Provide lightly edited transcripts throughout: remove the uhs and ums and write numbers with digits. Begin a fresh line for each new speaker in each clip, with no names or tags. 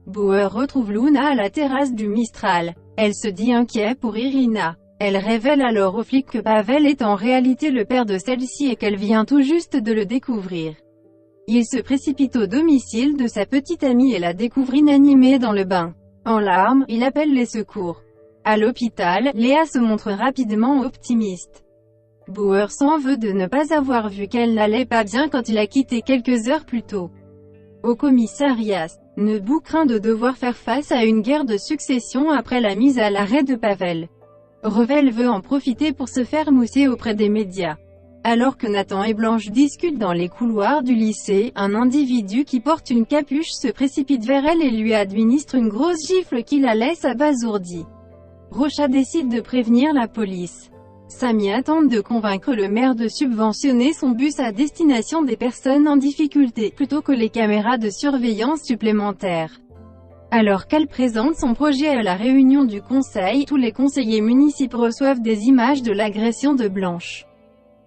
Bauer retrouve Luna à la terrasse du Mistral. Elle se dit inquiète pour Irina. Elle révèle alors aux flics que Pavel est en réalité le père de celle-ci et qu'elle vient tout juste de le découvrir. Il se précipite au domicile de sa petite amie et la découvre inanimée dans le bain. En larmes, il appelle les secours. À l'hôpital, Léa se montre rapidement optimiste. Bauer s'en veut de ne pas avoir vu qu'elle n'allait pas bien quand il a quitté quelques heures plus tôt. Au commissariat, Nebu craint de devoir faire face à une guerre de succession après la mise à l'arrêt de Pavel. Revel veut en profiter pour se faire mousser auprès des médias. Alors que Nathan et Blanche discutent dans les couloirs du lycée, un individu qui porte une capuche se précipite vers elle et lui administre une grosse gifle qui la laisse abasourdie. Rocha décide de prévenir la police. Samia tente de convaincre le maire de subventionner son bus à destination des personnes en difficulté, plutôt que les caméras de surveillance supplémentaires. Alors qu'elle présente son projet à la réunion du conseil, tous les conseillers municipaux reçoivent des images de l'agression de Blanche.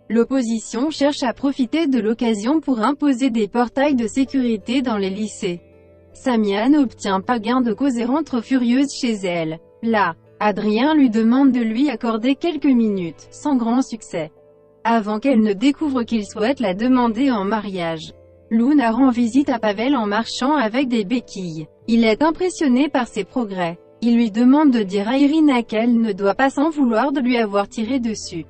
L'opposition cherche à profiter de l'occasion pour imposer des portails de sécurité dans les lycées. Samia n'obtient pas gain de cause et rentre furieuse chez elle. Là, Adrien lui demande de lui accorder quelques minutes, sans grand succès. Avant qu'elle ne découvre qu'il souhaite la demander en mariage. Luna rend visite à Pavel en marchant avec des béquilles. Il est impressionné par ses progrès. Il lui demande de dire à Irina qu'elle ne doit pas s'en vouloir de lui avoir tiré dessus.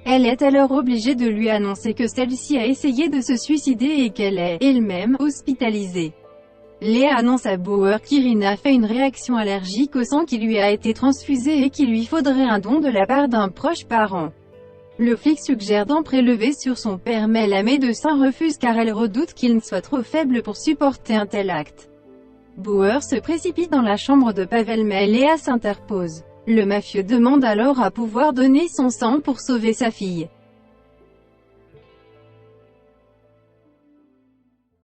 Elle est alors obligée de lui annoncer que celle-ci a essayé de se suicider et qu'elle est, elle-même, hospitalisée. Léa annonce à Bauer qu'Irina fait une réaction allergique au sang qui lui a été transfusé et qu'il lui faudrait un don de la part d'un proche parent. Le flic suggère d'en prélever sur son père mais la médecin refuse car elle redoute qu'il ne soit trop faible pour supporter un tel acte. Bauer se précipite dans la chambre de Pavel mais Léa s'interpose. Le mafieux demande alors à pouvoir donner son sang pour sauver sa fille.